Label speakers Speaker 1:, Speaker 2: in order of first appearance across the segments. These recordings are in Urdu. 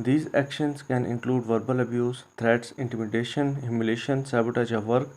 Speaker 1: These actions can include verbal abuse, threats, intimidation, humiliation, sabotage of work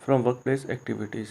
Speaker 1: from workplace activities।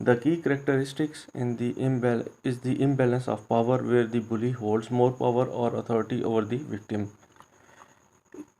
Speaker 1: The key characteristics is the imbalance of power where the bully holds more power or authority over the victim।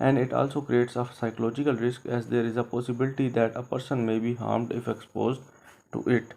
Speaker 1: and it also creates a psychological risk as there is a possibility that a person may be harmed if exposed to it।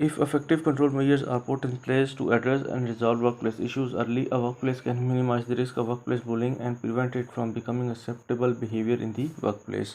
Speaker 1: If effective control measures are put in place to address and resolve workplace issues early, a workplace can minimize the risk of workplace bullying and prevent it from becoming acceptable behavior in the workplace।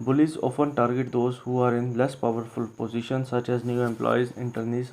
Speaker 1: Bullies often target those who are in less powerful positions such as new employees, internees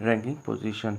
Speaker 1: ranking position।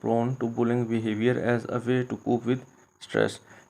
Speaker 1: prone to bullying behavior as a way to cope with stress।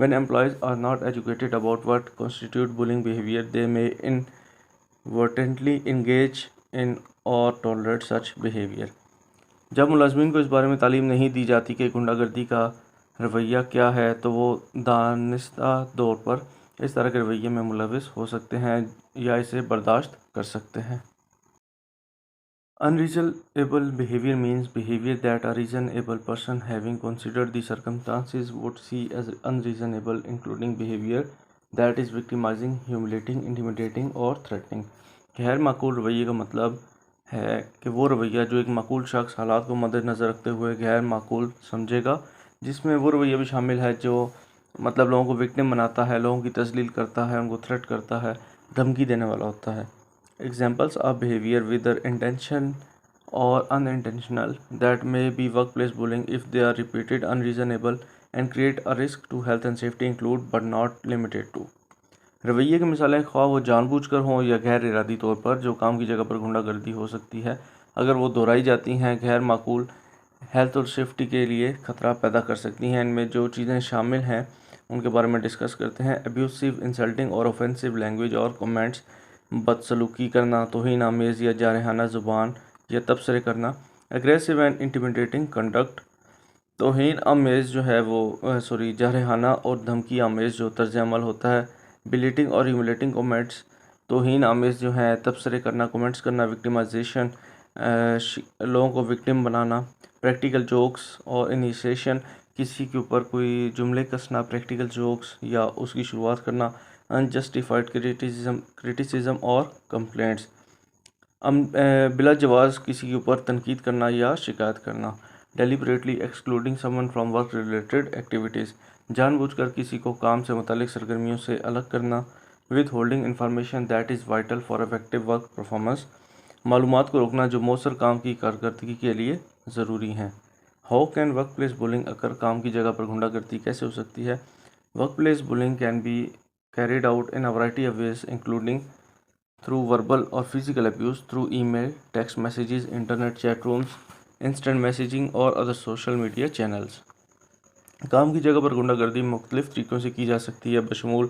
Speaker 1: When employees are not educated about what constitutes bullying behavior, they may inadvertently engage in or tolerate such behavior. جب ملازمین کو اس بارے میں تعلیم نہیں دی جاتی کہ غنڈہ گردی کا رویہ کیا ہے تو وہ دانستہ طور پر اس طرح کے رویے میں ملوث ہو سکتے ہیں یا اسے برداشت کر سکتے ہیں۔ Unreasonable behavior means behavior that a reasonable person having considered the circumstances would see as unreasonable, including behavior that is victimizing, humiliating, intimidating اور threatening۔ غیر معقول رویے کا مطلب ہے کہ وہ رویہ جو ایک معقول شخص حالات کو مد نظر رکھتے ہوئے غیر معقول سمجھے گا، جس میں وہ رویہ بھی شامل ہے جو لوگوں کو وکٹم بناتا ہے، لوگوں کی تذلیل کرتا ہے، ان کو تھریٹ کرتا ہے، دھمکی دینے والا ہوتا ہے۔ Examples of behavior, whether intentional or unintentional, that may be workplace bullying if they are repeated, unreasonable, and create a risk to health and safety include but not limited to۔ رویے کی مثالیں خواہ وہ جان بوجھ کر ہوں یا غیر ارادی طور پر جو کام کی جگہ پر غنڈہ گردی ہو سکتی ہے، اگر وہ دہرائی جاتی ہیں، غیر معقول، ہیلتھ اور سیفٹی کے لیے خطرہ پیدا کر سکتی ہیں۔ ان میں جو چیزیں شامل ہیں ان کے بارے میں ڈسکس کرتے ہیں۔ ابیوسیو، انسلٹنگ اور اوفینسو لینگویج اور کمنٹس، بدسلوکی کرنا، توہین آمیز یا جارحانہ زبان یا تبصرے کرنا۔ اگریسو اینڈ انٹیمیڈیٹنگ کنڈکٹ، توہین آمیز جو ہے وہ جارحانہ اور دھمکی آمیز جو طرز عمل ہوتا ہے۔ بلیٹنگ اور ہیوملیٹنگ کمنٹس، توہین آمیز جو ہیں تبصرے کرنا، کمنٹس کرنا۔ وکٹمائزیشن، لوگوں کو وکٹم بنانا۔ پریکٹیکل جوکس اور انیشیشن، کسی کے اوپر کوئی جملے کسنا، پریکٹیکل جوکس یا اس کی شروعات کرنا۔ انجسٹیفائڈ کریٹیسزم اور کمپلینٹس، بلا جواز کسی کے اوپر تنقید کرنا یا شکایت کرنا۔ ڈیلیبریٹلی ایکسکلوڈنگ سمن فرام ورک ریلیٹڈ ایکٹیویٹیز، جان بوجھ کر کسی کو کام سے متعلق سرگرمیوں سے الگ کرنا۔ With holding information that is vital for effective work performance, معلومات کو روکنا جو مؤثر کام کی کارکردگی کے لیے ضروری ہیں۔ How can workplace bullying occur, کام کی جگہ پر غنڈہ گردی کیسے ہو سکتی ہے؟ Workplace bullying can be carried out in a variety of ways, including through verbal or physical abuse, through email, text messages, internet chat rooms, instant messaging اور other social media channels۔ کام کی جگہ پر غنڈہ گردی مختلف طریقوں سے کی جا سکتی ہے، بشمول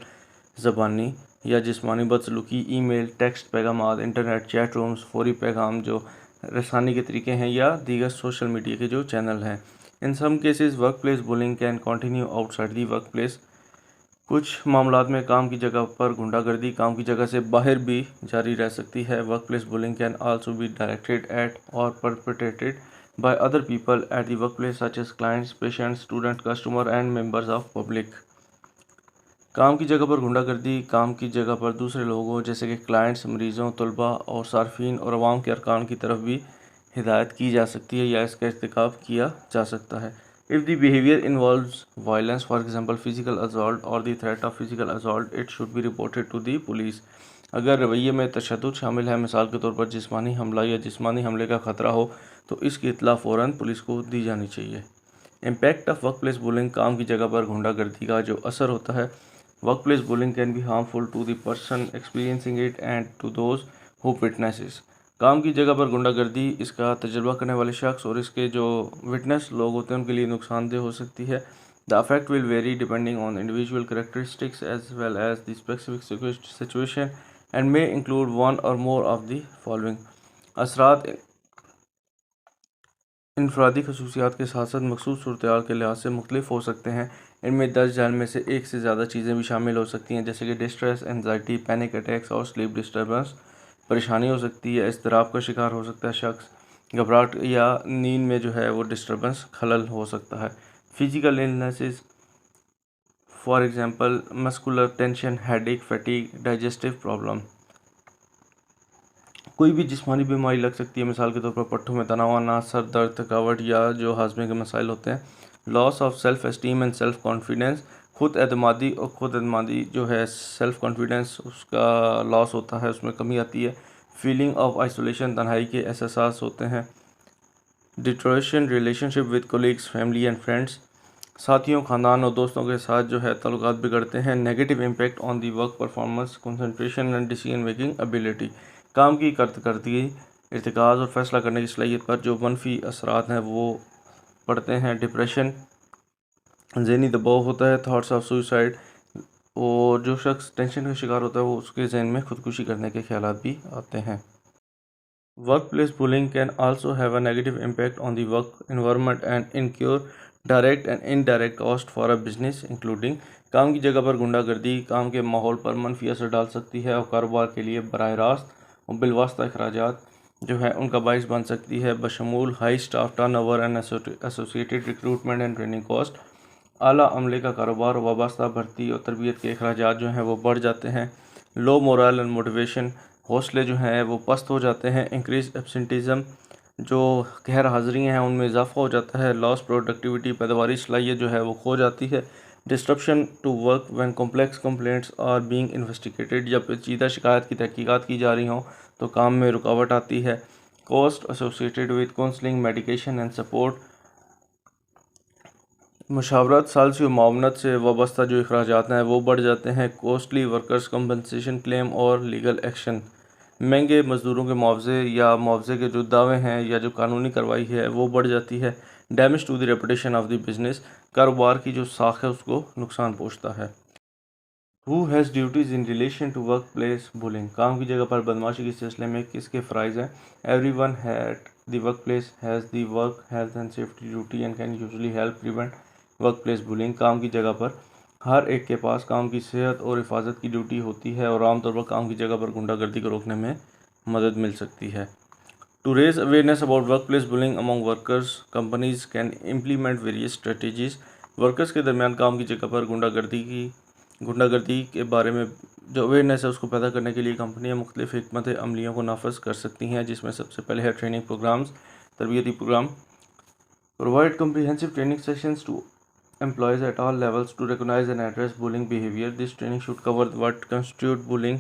Speaker 1: زبانی یا جسمانی بدسلوکی، ای میل، ٹیکسٹ پیغامات، انٹرنیٹ چیٹ رومز، فوری پیغام جو رسانی کے طریقے ہیں، یا دیگر سوشل میڈیا کے جو چینل ہیں۔ In some cases, workplace bullying can continue outside the workplace۔ کچھ معاملات میں کام کی جگہ پر غنڈہ گردی کام کی جگہ سے باہر بھی جاری رہ سکتی ہے۔ Workplace bullying can also be directed at or perpetrated by other people at the workplace such as clients, patients, students, customers and members of public۔ کام کی جگہ پر غنڈہ گردی کام کی جگہ پر دوسرے لوگوں جیسے کہ کلائنٹس، مریضوں، طلباء اور صارفین اور عوام کے ارکان کی طرف بھی ہدایت کی جا سکتی ہے یا اس کا ارتکاب کیا جا سکتا ہے۔ If the behavior involves violence, for example physical assault or the threat of physical assault, it should be reported to the police۔ اگر رویے میں تشدد شامل ہے، مثال کے طور پر جسمانی حملہ یا جسمانی حملے کا خطرہ ہو، تو اس کی اطلاع فوراً پولیس کو دی جانی چاہیے۔ Impact of workplace bullying, کام کی جگہ پر غنڈہ گردی کا جو اثر ہوتا ہے۔ Workplace bullying can be harmful to the person experiencing it and to those who witnesses. کام کی جگہ پر غنڈہ گردی اس کا تجربہ کرنے والے شخص اور اس کے جو وٹنس لوگ ہوتے ہیں ان کے لیے نقصان دہ ہو سکتی ہے۔ The effect will vary depending on individual characteristics as well as the specific situation and may include one or more of the following۔ اثرات انفرادی خصوصیات کے ساتھ ساتھ مخصوص صورتحال کے لحاظ سے مختلف ہو سکتے ہیں۔ ان میں درج ذیل میں سے ایک سے زیادہ چیزیں بھی شامل ہو سکتی ہیں، جیسے کہ ڈسٹریس، اینزائٹی، پینک اٹیکس اور سلیپ ڈسٹربنس۔ پریشانی ہو سکتی ہے، اضطراب کا شکار ہو سکتا ہے شخص، گھبراہٹ یا نیند میں جو ہے وہ ڈسٹربنس، خلل ہو سکتا ہے۔ Physical illnesses، for example muscular tension, headache, fatigue, digestive problem. کوئی بھی جسمانی بیماری لگ سکتی ہے، مثال کے طور پر پٹھوں میں تناؤ آنا، سر درد، تھکاوٹ یا جو ہاضمے کے مسائل ہوتے ہیں۔ Loss of self esteem and self confidence, خود اعتمادی اور خود اعتمادی جو ہے سیلف کانفیڈنس اس کا لاس ہوتا ہے، اس میں کمی آتی ہے۔ فیلنگ آف آئسولیشن، تنہائی کے احساسات ہوتے ہیں۔ Deterioration relationship with colleagues, family and friends, ساتھیوں، خاندان اور دوستوں کے ساتھ جو ہے تعلقات بگڑتے ہیں۔ Negative impact on the work performance, concentration and decision making ability, کام کی کارکردگی، ارتکاز اور فیصلہ کرنے کی صلاحیت پر جو منفی اثرات ہیں وہ پڑتے ہیں۔ ڈپریشن، ذہنی دباؤ ہوتا ہے، تھاٹس آف سوئسائڈ، اور جو شخص ٹینشن کا شکار ہوتا ہے وہ اس کے ذہن میں خودکشی کرنے کے خیالات بھی آتے ہیں۔ Workplace bullying can also have a negative impact on the work environment and incur direct and indirect cost for a business including کام کی جگہ پر غنڈہ گردی کام کے ماحول پر منفی اثر ڈال سکتی ہے اور کاروبار کے لیے براہ راست اور بالواسطہ اخراجات جو ہے ان کا باعث بن سکتی ہے، بشمول high staff turn over and associated recruitment and training cost. اعلیٰ عملے کا کاروبار اور وابستہ بھرتی اور تربیت کے اخراجات جو ہیں وہ بڑھ جاتے ہیں، لو مورال اینڈ موٹیویشن، حوصلے جو ہیں وہ پست ہو جاتے ہیں، انکریز ایبسنٹیزم، جو غیر حاضری ہیں ان میں اضافہ ہو جاتا ہے، لاس پروڈکٹیوٹی، پیداواری صلاحیت جو ہے وہ کھو جاتی ہے، disruption to work when complex complaints are being investigated, جب پیچیدہ شکایت کی تحقیقات کی جا رہی ہوں تو کام میں رکاوٹ آتی ہے، cost associated with counselling, medication and support, مشاورت، ثالثی و معاونت سے وابستہ جو اخراجات ہیں وہ بڑھ جاتے ہیں، کوسٹلی ورکرز کمپنسیشن کلیم اور لیگل ایکشن، مہنگے مزدوروں کے معاوضے یا معاوضے کے جو دعوے ہیں یا جو قانونی کارروائی ہے وہ بڑھ جاتی ہے، damage to the reputation of the business, کاروبار کی جو ساکھ ہے اس کو نقصان پہنچتا ہے۔ Who has duties in relation to workplace bullying؟ کام کی جگہ پر بدماشی کے سلسلے میں کس کے فرائض ہیں؟ Everyone at the workplace has the work health and safety duty and can usually help prevent workplace bullying۔ کام کی جگہ پر ہر ایک کے پاس کام کی صحت اور حفاظت کی ڈیوٹی ہوتی ہے اور عام طور پر کام کی جگہ پر غنڈہ گردی کو روکنے میں مدد مل سکتی ہے۔ To raise awareness about workplace bullying among workers, companies can implement various strategies۔ Workers کے درمیان کام کی جگہ پر غنڈہ گردی کے بارے میں جو اویئرنیس ہے اس کو پیدا کرنے کے لیے کمپنیاں مختلف حکمت عملیوں کو نافذ کر سکتی ہیں، جس میں سب سے پہلے ہے ٹریننگ پروگرامز، تربیتی programme. Provide comprehensive training sessions to employees at all levels to recognize and address bullying behavior۔ This training should cover what constitutes bullying,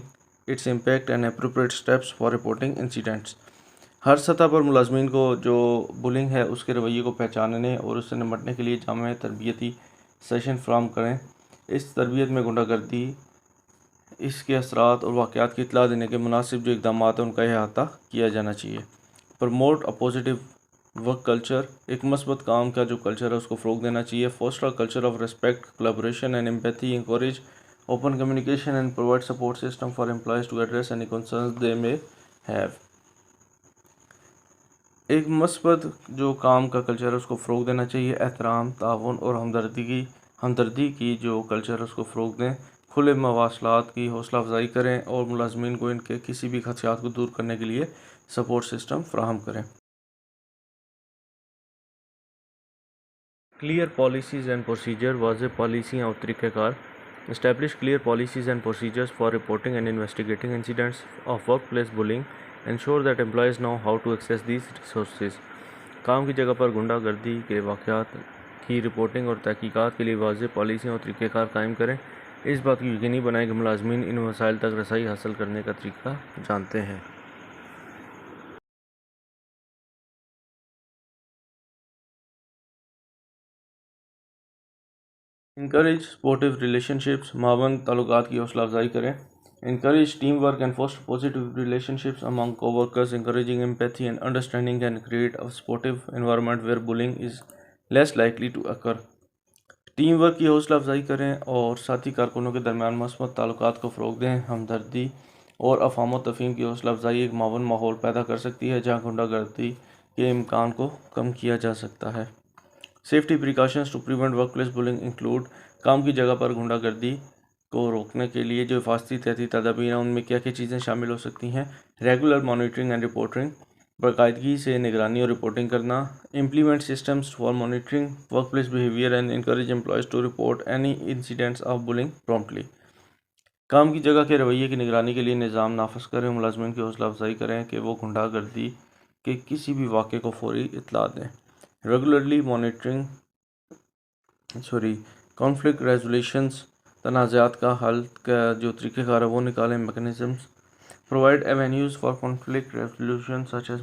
Speaker 1: its impact and appropriate steps for reporting incidents۔ ہر سطح پر ملازمین کو جو بلنگ ہے اس کے رویے کو پہچاننے اور اس سے نمٹنے کے لیے جامع تربیتی سیشن فراہم کریں۔ اس تربیت میں غنڈہ گردی، اس کے اثرات اور واقعات کی اطلاع دینے کے مناسب جو اقدامات ہیں ان کا احاطہ کیا جانا چاہیے۔ Promote a positive work culture, ایک مثبت کام کا جو کلچر ہے اس کو فروغ دینا چاہیے۔ Foster culture of respect, collaboration and empathy, encourage open communication and provide support system for employees to address any concerns they may have. ایک مثبت جو کام کا کلچر ہے اس کو فروغ دینا چاہیے، احترام، تعاون اور ہمدردی کی جو کلچر ہے اس کو فروغ دیں، کھلے مواصلات کی حوصلہ افزائی کریں اور ملازمین کو ان کے کسی بھی خدشات کو دور کرنے کے لیے سپورٹ سسٹم فراہم کریں۔ کلیئر پالیسیز اینڈ پروسیجر، واضح پالیسیاں اور طریقہ کار۔ Establish clear policies and procedures for reporting and investigating incidents of workplace bullying. Ensure that employees know how to access these resources. کام کی جگہ پر غنڈہ گردی کے واقعات کی رپورٹنگ اور تحقیقات کے لیے واضح پالیسیاں اور طریقہ کار قائم کریں۔ اس بات کو یقینی بنائیں کہ ملازمین ان وسائل تک رسائی حاصل کرنے کا طریقہ جانتے ہیں۔ انکریج سپورٹیو ریلیشن شپس، معاون تعلقات کی حوصلہ افزائی کریں۔ Encourage teamwork and foster positive relationships among coworkers. Encouraging empathy and understanding can create a supportive environment where bullying is less likely to occur. Teamwork کی حوصلہ افزائی کریں اور ساتھی کارکنوں کے درمیان مثبت تعلقات کو فروغ دیں۔ ہمدردی اور افہام و تفہیم کی حوصلہ افزائی ایک معاون ماحول پیدا کر سکتی ہے جہاں غنڈہ گردی کے امکان کو کم کیا جا سکتا ہے۔ Safety precautions to prevent workplace bullying include, کام کی جگہ پر غنڈہ گردی کو روکنے کے لیے جو حفاظتی تحتی تدابیر ہیں ان میں کیا کیا چیزیں شامل ہو سکتی ہیں؟ ریگولر مانیٹرنگ اینڈ رپورٹنگ، باقاعدگی سے نگرانی اور رپورٹنگ کرنا۔ Implement systems for monitoring workplace behaviour and encourage employees to report any incidents of bullying promptly. کام کی جگہ کے رویے کی نگرانی کے لیے نظام نافذ کریں، ملازمین کی حوصلہ افزائی کریں کہ وہ غنڈہ گردی کے کسی بھی واقعے کو فوری اطلاع دیں۔ ریگولرلی مانیٹرنگ کانفلکٹ ریزولیشنز، تنازعات کا حل کا جو طریقہ کار ہے وہ نکالیں، mechanisms. Provide avenues for conflict resolution such as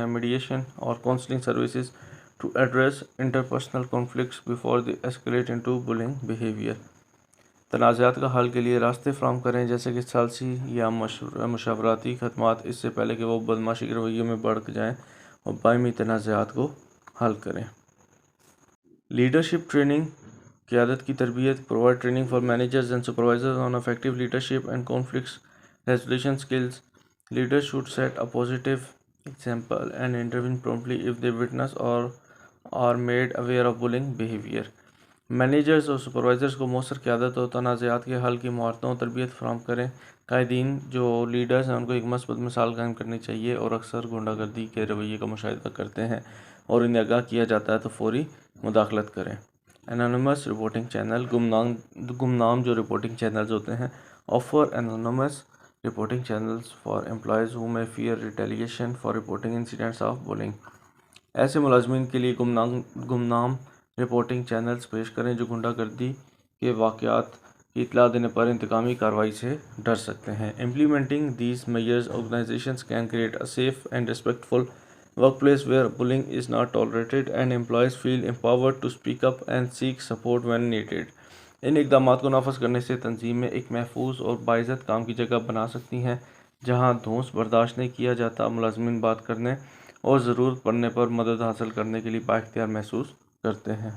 Speaker 1: mediation or counselling services to address interpersonal conflicts before they escalate into bullying behaviour. تنازعات کا حل کے لیے راستے فراہم کریں جیسے کہ ثالثی یا مشاورتی خدمات، اس سے پہلے کہ وہ بدماشی کے رویے میں بڑھ جائیں اور باہمی تنازعات کو حل کریں۔ لیڈرشپ ٹریننگ، قیادت کی تربیت. Provide training for managers and supervisors on effective leadership and conflicts resolution skills. Leaders should set a positive example and intervene promptly if they witness or are made aware of bullying behavior. Managers اور سپروائزرز کو مؤثر قیادت اور تنازعات کے حل کی مہارتوں اور تربیت فراہم کریں. قائدین جو لیڈرز ہیں ان کو ایک مثبت مثال قائم کرنی چاہیے اور اکثر غنڈہ گردی کے رویے کا مشاہدہ کرتے ہیں اور انہیں آگاہ کیا جاتا ہے تو فوری مداخلت کریں. Anonymous reporting channel. گمنام جو رپورٹنگ چینلز ہوتے ہیں. Offer anonymous reporting channels for employees who may fear retaliation for reporting incidents of bullying. ایسے ملازمین کے لیے گمنام رپورٹنگ چینلز پیش کریں جو غنڈہ گردی کے واقعات کی اطلاع دینے پر انتقامی کارروائی سے ڈر سکتے ہیں. Implementing these measures, organizations can create a safe and respectful workplace where bullying is not tolerated and employees feel empowered to speak up and seek support when needed. ان اقدامات کو نافذ کرنے سے تنظیمیں ایک محفوظ اور باعزت کام کی جگہ بنا سکتی ہیں جہاں دھونس برداشت نہیں کیا جاتا. ملازمین بات کرنے اور ضرورت پڑنے پر مدد حاصل کرنے کے لیے بااختیار محسوس کرتے ہیں.